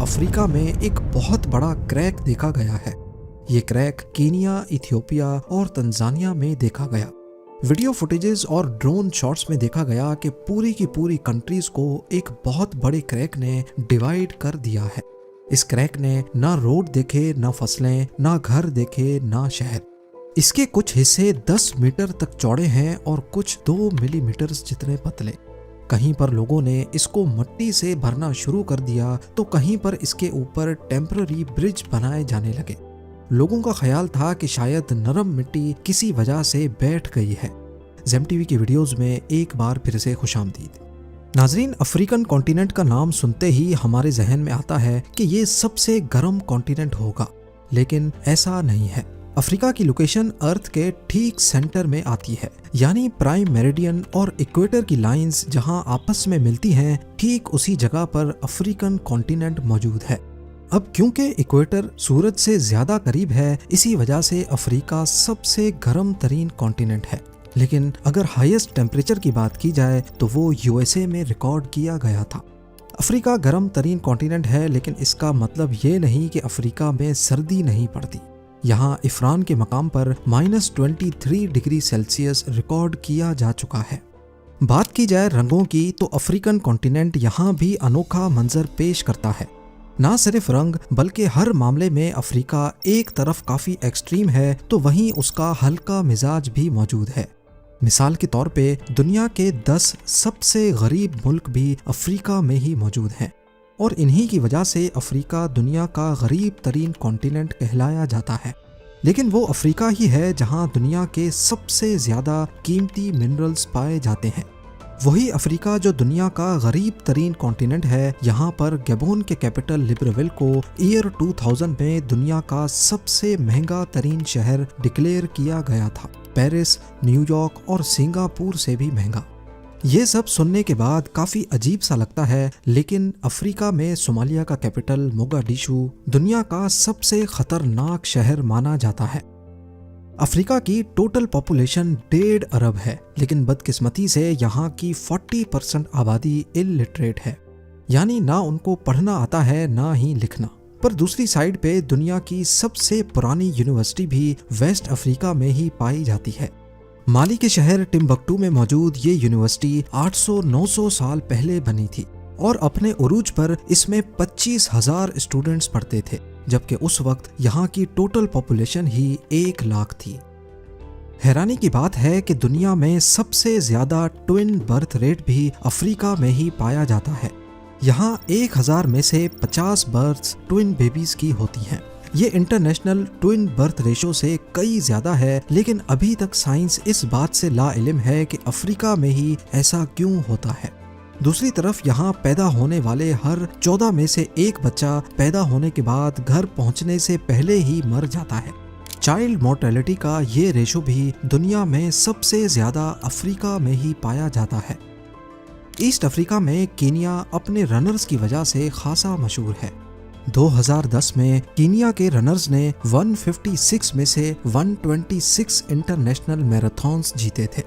Africa में एक बहुत बड़ा क्रैक देखा गया है। ये क्रैक केनिया, इथियोपिया और तंजानिया में देखा गया। वीडियो फुटेजेस और ड्रोन शॉट्स में देखा गया कि पूरी की पूरी कंट्रीज को एक बहुत बड़े क्रैक ने डिवाइड कर दिया है। इस क्रैक ने ना रोड देखे, ना फसलें, ना घर देखे, ना शहर। इसके कुछ हिस्से 10 मीटर तक चौड़े हैं और कुछ 2 मिलीमीटर जितने पतले। कहीं पर लोगों ने इसको मिट्टी से भरना शुरू कर दिया तो कहीं पर इसके ऊपर टेम्पररी ब्रिज बनाए जाने लगे। लोगों का ख्याल था कि शायद नरम मिट्टी किसी वजह से बैठ गई है। ज़ेम टीवी की वीडियोस में एक बार फिर से खुशामदीद। नाजरीन, अफ्रीकन कॉन्टिनेंट का नाम सुनते ही हमारे जहन में आता है कि ये सबसे गर्म कॉन्टिनेंट होगा, लेकिन ऐसा नहीं है। अफ्रीका की लोकेशन अर्थ के ठीक सेंटर में आती है, यानी प्राइम मेरिडियन और इक्वेटर की लाइंस जहां आपस में मिलती हैं, ठीक उसी जगह पर अफ्रीकन कॉन्टिनेंट मौजूद है। अब क्योंकि इक्वेटर सूरज से ज्यादा करीब है, इसी वजह से अफ्रीका सबसे गर्म तरीन कॉन्टिनेंट है। लेकिन अगर हाईएस्ट टेम्परेचर की बात की जाए तो वो यूएसए में रिकॉर्ड किया गया था। अफ्रीका गर्म तरीन कॉन्टिनेंट है, लेकिन इसका मतलब ये नहीं कि अफ्रीका में सर्दी नहीं पड़ती। यहाँ इफरान के मकाम पर -23 डिग्री सेल्सियस रिकॉर्ड किया जा चुका है। बात की जाए रंगों की तो अफ्रीकन कॉन्टिनेंट यहाँ भी अनोखा मंजर पेश करता है। ना सिर्फ रंग बल्कि हर मामले में अफ्रीका एक तरफ काफी एक्सट्रीम है तो वहीं उसका हल्का मिजाज भी मौजूद है। मिसाल के तौर पे दुनिया के 10 सबसे गरीब मुल्क भी अफ्रीका में ही मौजूद हैं और इन्हीं की वजह से अफ्रीका दुनिया का गरीब तरीन कॉन्टिनेंट कहलाया जाता है। लेकिन वो अफ्रीका ही है जहां दुनिया के सबसे ज्यादा कीमती मिनरल्स पाए जाते हैं। वही अफ्रीका जो दुनिया का गरीब तरीन कॉन्टिनेंट है, यहाँ पर गैबोन के कैपिटल लिब्रेविल को ईयर 2000 में दुनिया का सबसे महंगा तरीन शहर डिक्लेयर किया गया था। पेरिस, न्यूयॉर्क और सिंगापुर से भी महंगा। ये सब सुनने के बाद काफी अजीब सा लगता है, लेकिन अफ्रीका में सोमालिया का कैपिटल मोगाडिशु दुनिया का सबसे खतरनाक शहर माना जाता है। अफ्रीका की टोटल पॉपुलेशन 1.5 अरब है, लेकिन बदकिस्मती से यहाँ की 40% आबादी इलिटरेट है, यानी ना उनको पढ़ना आता है ना ही लिखना। पर दूसरी साइड पे दुनिया की सबसे पुरानी यूनिवर्सिटी भी वेस्ट अफ्रीका में ही पाई जाती है। माली के शहर टिम्बक्टू में मौजूद ये यूनिवर्सिटी 800-900 साल पहले बनी थी और अपने उरूज पर इसमें 25,000 स्टूडेंट्स पढ़ते थे, जबकि उस वक्त यहाँ की टोटल पॉपुलेशन ही 1 लाख थी। हैरानी की बात है कि दुनिया में सबसे ज्यादा ट्विन बर्थ रेट भी अफ्रीका में ही पाया जाता है। यहाँ 1000 में से 50 बर्थ्स ट्विन बेबीज की होती हैं। ये इंटरनेशनल ट्विन बर्थ रेशो से कई ज्यादा है, लेकिन अभी तक साइंस इस बात से लाइल्म है कि अफ्रीका में ही ऐसा क्यों होता है। दूसरी तरफ यहाँ पैदा होने वाले हर 14 में से 1 बच्चा पैदा होने के बाद घर पहुँचने से पहले ही मर जाता है। चाइल्ड मोर्टेलिटी का ये रेशो भी दुनिया में सबसे ज्यादा अफ्रीका में ही पाया जाता है। ईस्ट अफ्रीका में कीनिया अपने रनर्स की वजह से खासा मशहूर है। 2010 में कीनिया के रनर्स ने 156 में से 126 इंटरनेशनल मैराथन्स जीते थे।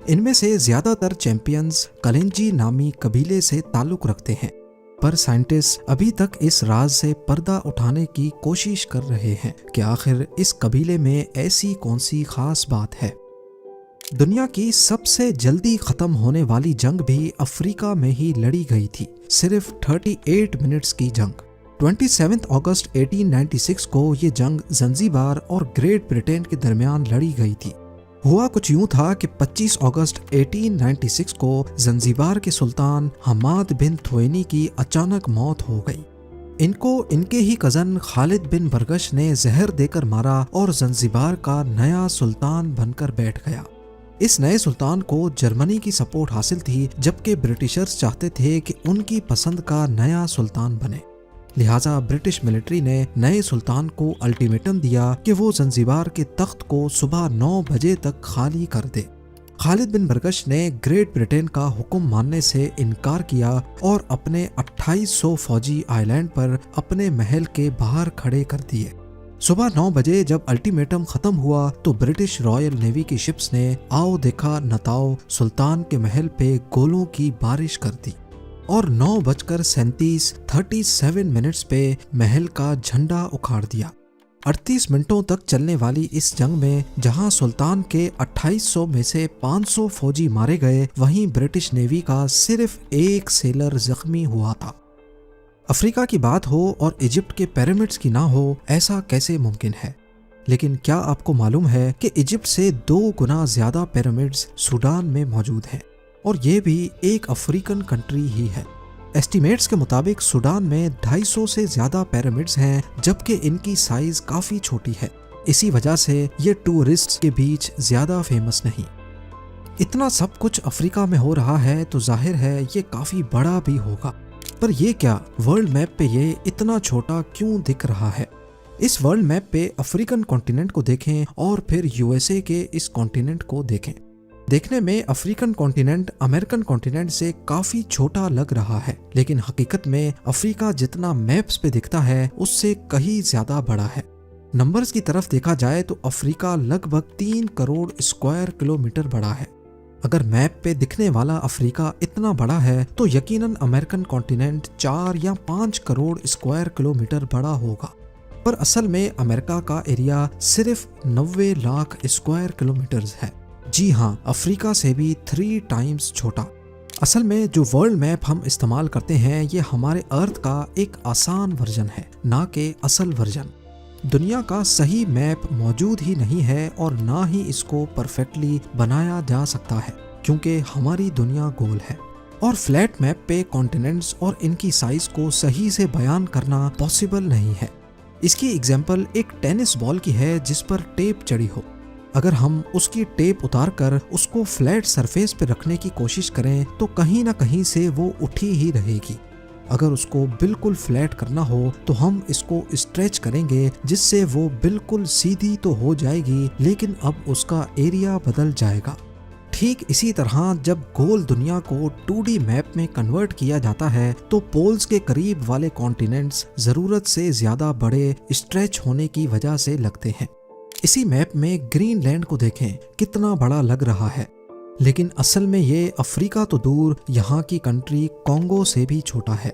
इनमें से ज्यादातर चैंपियंस कलेंजी नामी कबीले से ताल्लुक रखते हैं, पर साइंटिस्ट अभी तक इस राज से पर्दा उठाने की कोशिश कर रहे हैं कि आखिर इस कबीले में ऐसी कौन सी खास बात है। दुनिया की सबसे जल्दी खत्म होने वाली जंग भी अफ्रीका में ही लड़ी गई थी, सिर्फ 38 मिनट्स की जंग। 27 अगस्त 1896 को ये जंग ज़ंज़ीबार और ग्रेट ब्रिटेन के दरमियान लड़ी गई थी। हुआ कुछ यूं था कि 25 अगस्त 1896 को ज़ंज़ीबार के सुल्तान हमाद बिन थोइनी की अचानक मौत हो गई। इनको इनके ही कज़न खालिद बिन बरगश ने जहर देकर मारा और ज़ंज़ीबार का नया सुल्तान बनकर बैठ गया। इस नए सुल्तान को जर्मनी की सपोर्ट हासिल थी, जबकि ब्रिटिशर्स चाहते थे कि उनकी पसंद का नया सुल्तान बने। लिहाजा ब्रिटिश मिलिट्री ने नए सुल्तान को अल्टीमेटम दिया कि वो ज़ंज़ीबार के तख्त को सुबह 9 बजे तक खाली कर दे। खालिद बिन बरगश ने ग्रेट ब्रिटेन का हुक्म मानने से इनकार किया और अपने 2800 फौजी आइलैंड पर अपने महल के बाहर खड़े कर दिए। सुबह 9 बजे जब अल्टीमेटम खत्म हुआ तो ब्रिटिश रॉयल नेवी की शिप्स ने आओ देखा नताओ सुल्तान के महल पे गोलों की बारिश कर दी। और 9:37 पे महल का झंडा उखाड़ दिया। 38 मिनटों तक चलने वाली इस जंग में जहां सुल्तान के 2800 में से 500 फौजी मारे गए, वहीं ब्रिटिश नेवी का सिर्फ एक सेलर जख्मी हुआ था। अफ्रीका की बात हो और इजिप्ट के पिरामिड्स की ना हो, ऐसा कैसे मुमकिन है? लेकिन क्या आपको मालूम है कि इजिप्ट से 2 गुना ज्यादा पिरामिड्स सूडान में मौजूद हैं, और ये भी एक अफ्रीकन कंट्री ही है। एस्टिमेट्स के मुताबिक सूडान में 250 से ज्यादा पिरामिड्स हैं, जबकि इनकी साइज काफी छोटी है। इसी वजह से ये टूरिस्ट्स के बीच ज्यादा फेमस नहीं। इतना सब कुछ अफ्रीका में हो रहा है तो जाहिर है ये काफी बड़ा भी होगा, पर ये क्या वर्ल्ड मैप पे ये इतना छोटा क्यों दिख रहा है? इस वर्ल्ड मैप पे अफ्रीकन कॉन्टिनेंट को देखें और फिर यूएसए के इस कॉन्टिनेंट को देखें। देखने में अफ्रीकन कॉन्टिनेंट अमेरिकन कॉन्टिनेंट से काफी छोटा लग रहा है, लेकिन हकीकत में अफ्रीका जितना मैप्स पे दिखता है उससे कहीं ज्यादा बड़ा है। नंबर्स की तरफ देखा जाए तो अफ्रीका लगभग 3 करोड़ स्क्वायर किलोमीटर बड़ा है। अगर मैप पे दिखने वाला अफ्रीका इतना बड़ा है तो यकीनन अमेरिकन कॉन्टिनेंट 4 या 5 करोड़ स्क्वायर किलोमीटर बड़ा होगा, पर असल में अमेरिका का एरिया सिर्फ 90 लाख स्क्वायर किलोमीटर है। जी हाँ, अफ्रीका से भी 3 टाइम्स छोटा। असल में जो वर्ल्ड मैप हम इस्तेमाल करते हैं ये हमारे अर्थ का एक आसान वर्जन है, ना कि असल वर्जन। दुनिया का सही मैप मौजूद ही नहीं है और ना ही इसको परफेक्टली बनाया जा सकता है, क्योंकि हमारी दुनिया गोल है और फ्लैट मैप पे कॉन्टिनेंट्स और इनकी साइज को सही से बयान करना पॉसिबल नहीं है। इसकी एग्जाम्पल एक टेनिस बॉल की है जिस पर टेप चढ़ी हो। अगर हम उसकी टेप उतार कर उसको फ्लैट सरफेस पे रखने की कोशिश करें तो कहीं ना कहीं से वो उठी ही रहेगी। अगर उसको बिल्कुल फ्लैट करना हो तो हम इसको स्ट्रेच करेंगे, जिससे वो बिल्कुल सीधी तो हो जाएगी, लेकिन अब उसका एरिया बदल जाएगा। ठीक इसी तरह जब गोल दुनिया को 2D मैप में कन्वर्ट किया जाता है तो पोल्स के करीब वाले कॉन्टिनेंट्स जरूरत से ज्यादा बड़े स्ट्रेच होने की वजह से लगते हैं। इसी मैप में ग्रीनलैंड को देखें, कितना बड़ा लग रहा है, लेकिन असल में ये अफ्रीका तो दूर, यहाँ की कंट्री कॉन्गो से भी छोटा है।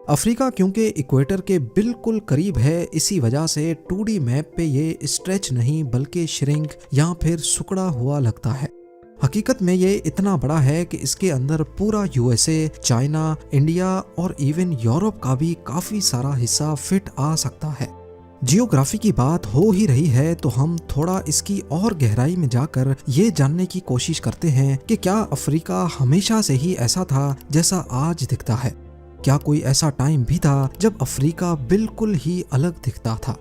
अफ्रीका क्योंकि इक्वेटर के बिल्कुल करीब है, इसी वजह से 2D मैप पे ये स्ट्रेच नहीं बल्कि श्रिंक या फिर सिकुड़ा हुआ लगता है। हकीकत में ये इतना बड़ा है कि इसके अंदर पूरा यूएसए, चाइना, इंडिया और इवन यूरोप का भी काफी सारा हिस्सा फिट आ सकता है। जियोग्राफी की बात हो ही रही है तो हम थोड़ा इसकी और गहराई में जाकर ये जानने की कोशिश करते हैं कि क्या अफ्रीका हमेशा से ही ऐसा था जैसा आज दिखता है? क्या कोई ऐसा टाइम भी था जब अफ्रीका बिल्कुल ही अलग दिखता था?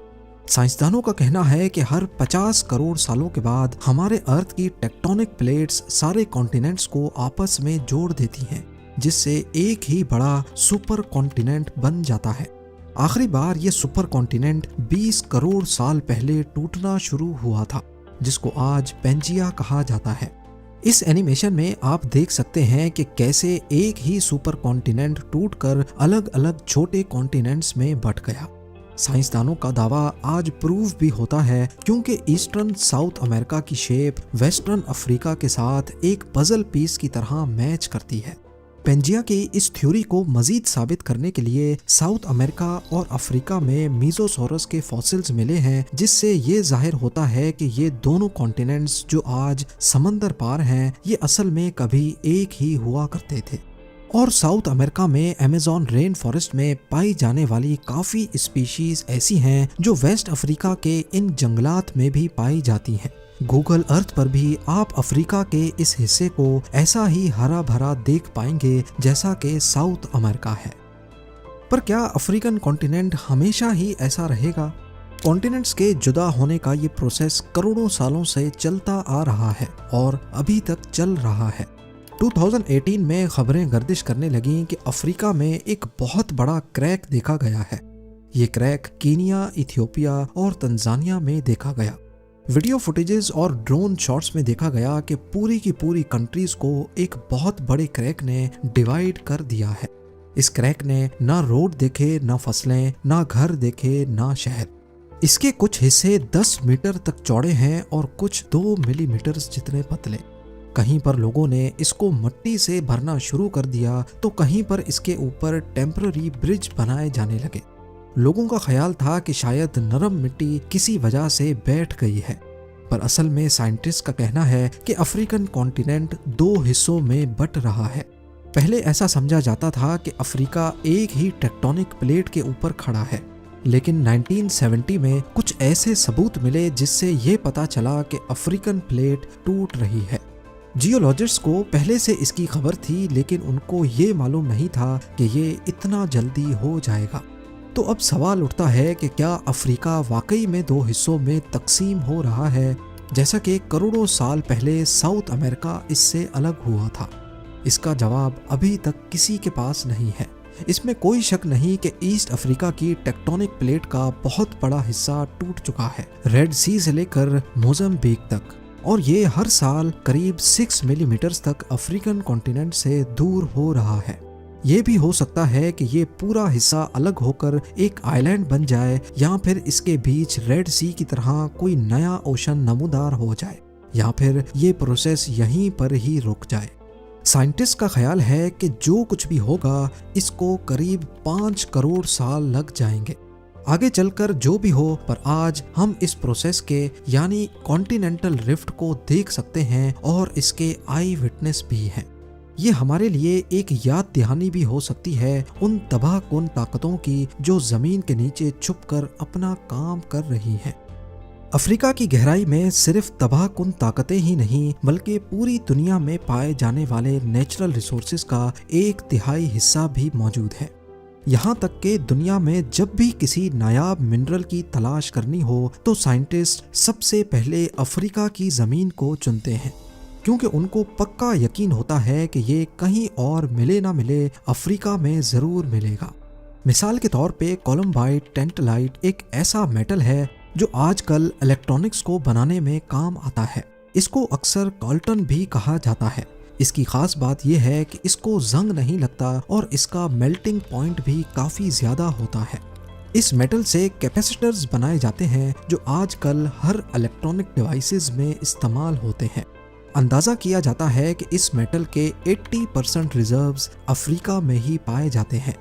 साइंसदानों का कहना है कि हर 50 करोड़ सालों के बाद हमारे अर्थ की टेक्टोनिक प्लेट्स सारे कॉन्टिनेंट्स को आपस में जोड़ देती हैं, जिससे एक ही बड़ा सुपर कॉन्टिनेंट बन जाता है। आखिरी बार ये सुपर कॉन्टिनेंट 20 करोड़ साल पहले टूटना शुरू हुआ था, जिसको आज पेंजिया कहा जाता है। इस एनिमेशन में आप देख सकते हैं कि कैसे एक ही सुपर कॉन्टिनेंट टूटकर अलग अलग छोटे कॉन्टिनेंट्स में बंट गया। साइंसदानों का दावा आज प्रूव भी होता है, क्योंकि ईस्टर्न साउथ अमेरिका की शेप वेस्टर्न अफ्रीका के साथ एक पजल पीस की तरह मैच करती है। पेंजिया की इस थ्योरी को मजीद साबित करने के लिए साउथ अमेरिका और अफ्रीका में मीजोसोरस के फॉसिल्स मिले हैं, जिससे ये जाहिर होता है कि ये दोनों कॉन्टिनेंट्स जो आज समंदर पार हैं, ये असल में कभी एक ही हुआ करते थे। और साउथ अमेरिका में अमेज़न रेन फॉरेस्ट में पाई जाने वाली काफ़ी स्पीशीज ऐसी हैं जो वेस्ट अफ्रीका के इन जंगलात में भी पाई जाती हैं। गूगल अर्थ पर भी आप अफ्रीका के इस हिस्से को ऐसा ही हरा भरा देख पाएंगे जैसा कि साउथ अमेरिका है। पर क्या अफ्रीकन कॉन्टिनेंट हमेशा ही ऐसा रहेगा? कॉन्टिनेंट्स के जुदा होने का ये प्रोसेस करोड़ों सालों से चलता आ रहा है और अभी तक चल रहा है। 2018 में खबरें गर्दिश करने लगीं कि अफ्रीका में एक बहुत बड़ा क्रैक देखा गया है। ये क्रैक कीनिया, इथियोपिया और तंजानिया में देखा गया। वीडियो फुटेजेस और ड्रोन शॉट्स में देखा गया कि पूरी की पूरी कंट्रीज को एक बहुत बड़े क्रैक ने डिवाइड कर दिया है। इस क्रैक ने ना रोड देखे, ना फसलें, ना घर देखे, ना शहर। इसके कुछ हिस्से 10 मीटर तक चौड़े हैं और कुछ 2 मिलीमीटर जितने पतले। कहीं पर लोगों ने इसको मिट्टी से भरना शुरू कर दिया तो कहीं पर इसके ऊपर टेम्पररी ब्रिज बनाए जाने लगे। लोगों का ख्याल था कि शायद नरम मिट्टी किसी वजह से बैठ गई है, पर असल में साइंटिस्ट का कहना है कि अफ्रीकन कॉन्टिनेंट 2 हिस्सों में बट रहा है। पहले ऐसा समझा जाता था कि अफ्रीका एक ही टेक्टोनिक प्लेट के ऊपर खड़ा है, लेकिन 1970 में कुछ ऐसे सबूत मिले जिससे ये पता चला कि अफ्रीकन प्लेट टूट रही है। जियोलॉजिस्ट्स को पहले से इसकी खबर थी, लेकिन उनको ये मालूम नहीं था कि ये इतना जल्दी हो जाएगा। तो अब सवाल उठता है कि क्या अफ्रीका वाकई में 2 हिस्सों में तकसीम हो रहा है, जैसा कि करोड़ों साल पहले साउथ अमेरिका इससे अलग हुआ था? इसका जवाब अभी तक किसी के पास नहीं है। इसमें कोई शक नहीं कि ईस्ट अफ्रीका की टेक्टोनिक प्लेट का बहुत बड़ा हिस्सा टूट चुका है, रेड सी से लेकर मोज़म्बिक तक, और ये हर साल करीब 6 मिलीमीटर तक अफ्रीकन कॉन्टिनेंट से दूर हो रहा है। ये भी हो सकता है कि ये पूरा हिस्सा अलग होकर एक आइलैंड बन जाए, या फिर इसके बीच रेड सी की तरह कोई नया ओशन नमूदार हो जाए, या फिर ये प्रोसेस यहीं पर ही रुक जाए। साइंटिस्ट का ख्याल है कि जो कुछ भी होगा इसको करीब 5 करोड़ साल लग जाएंगे। आगे चलकर जो भी हो, पर आज हम इस प्रोसेस के यानी कॉन्टिनेंटल रिफ्ट को देख सकते हैं और इसके आई विटनेस भी हैं। ये हमारे लिए एक याद दहानी भी हो सकती है उन तबाहकुन ताकतों की जो जमीन के नीचे छुपकर अपना काम कर रही हैं। अफ्रीका की गहराई में सिर्फ तबाहकुन ताकतें ही नहीं, बल्कि पूरी दुनिया में पाए जाने वाले नेचुरल रिसोर्सेज का 1/3 हिस्सा भी मौजूद है। यहाँ तक कि दुनिया में जब भी किसी नायाब मिनरल की तलाश करनी हो तो साइंटिस्ट सबसे पहले अफ्रीका की जमीन को चुनते हैं, क्योंकि उनको पक्का यकीन होता है कि ये कहीं और मिले ना मिले, अफ्रीका में जरूर मिलेगा। मिसाल के तौर पे कोलंबाइट टेंटलाइट एक ऐसा मेटल है जो आजकल इलेक्ट्रॉनिक्स को बनाने में काम आता है। इसको अक्सर कॉल्टन भी कहा जाता है। इसकी खास बात यह है कि इसको जंग नहीं लगता और इसका मेल्टिंग पॉइंट भी काफी ज्यादा होता है। इस मेटल से कैपेसिटर्स बनाए जाते हैं जो आजकल हर इलेक्ट्रॉनिक डिवाइसेस में इस्तेमाल होते हैं। अंदाजा किया जाता है कि इस मेटल के 80% रिजर्व्स अफ्रीका में ही पाए जाते हैं।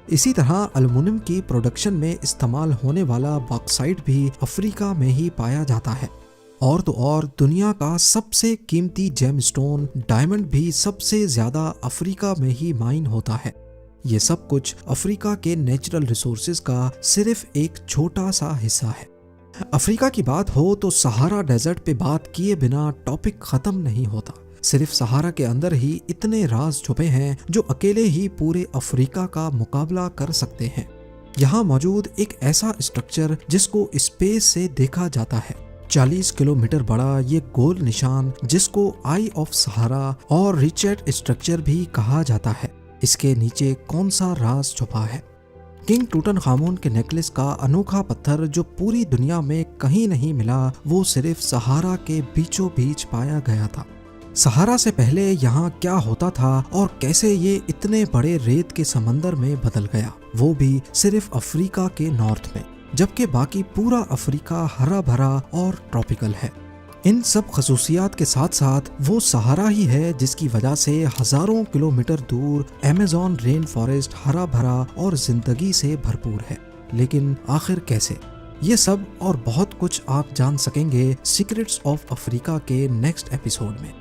इसी तरह एल्युमिनियम की प्रोडक्शन में इस्तेमाल होने वाला बॉक्साइट भी अफ्रीका में ही पाया जाता है। और तो और दुनिया का सबसे कीमती जेमस्टोन डायमंड भी सबसे ज्यादा अफ्रीका में ही माइन होता है। ये सब कुछ अफ्रीका के नेचुरल रिसोर्सेज का सिर्फ एक छोटा सा हिस्सा है। अफ्रीका की बात हो तो सहारा डेजर्ट पे बात किए बिना टॉपिक खत्म नहीं होता। सिर्फ सहारा के अंदर ही इतने राज छुपे हैं जो अकेले ही पूरे अफ्रीका का मुकाबला कर सकते हैं। यहाँ मौजूद एक ऐसा स्ट्रक्चर जिसको स्पेस से देखा जाता है, 40 किलोमीटर बड़ा ये गोल निशान जिसको आई ऑफ सहारा और रिचर्ड स्ट्रक्चर भी कहा जाता है, इसके नीचे कौन सा राज छुपा है? किंग टूटनखामुन के नेकलेस का अनोखा पत्थर जो पूरी दुनिया में कहीं नहीं मिला, वो सिर्फ सहारा के बीचों बीच पाया गया था। सहारा से पहले यहाँ क्या होता था और कैसे ये इतने बड़े रेत के समंदर में बदल गया, वो भी सिर्फ अफ्रीका के नॉर्थ में, जबकि बाकी पूरा अफ्रीका हरा भरा और ट्रॉपिकल है। इन सब खसूसियात के साथ साथ वो सहारा ही है जिसकी वजह से हजारों किलोमीटर दूर अमेज़न रेन फॉरेस्ट हरा भरा और जिंदगी से भरपूर है। लेकिन आखिर कैसे? ये सब और बहुत कुछ आप जान सकेंगे सीक्रेट्स ऑफ अफ्रीका के नेक्स्ट एपिसोड में।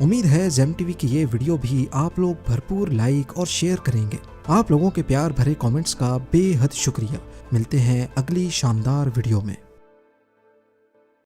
उम्मीद है जेम टीवी की ये वीडियो भी आप लोग भरपूर लाइक और शेयर करेंगे। आप लोगों के प्यार भरे कमेंट्स का बेहद शुक्रिया। मिलते हैं अगली शानदार वीडियो में।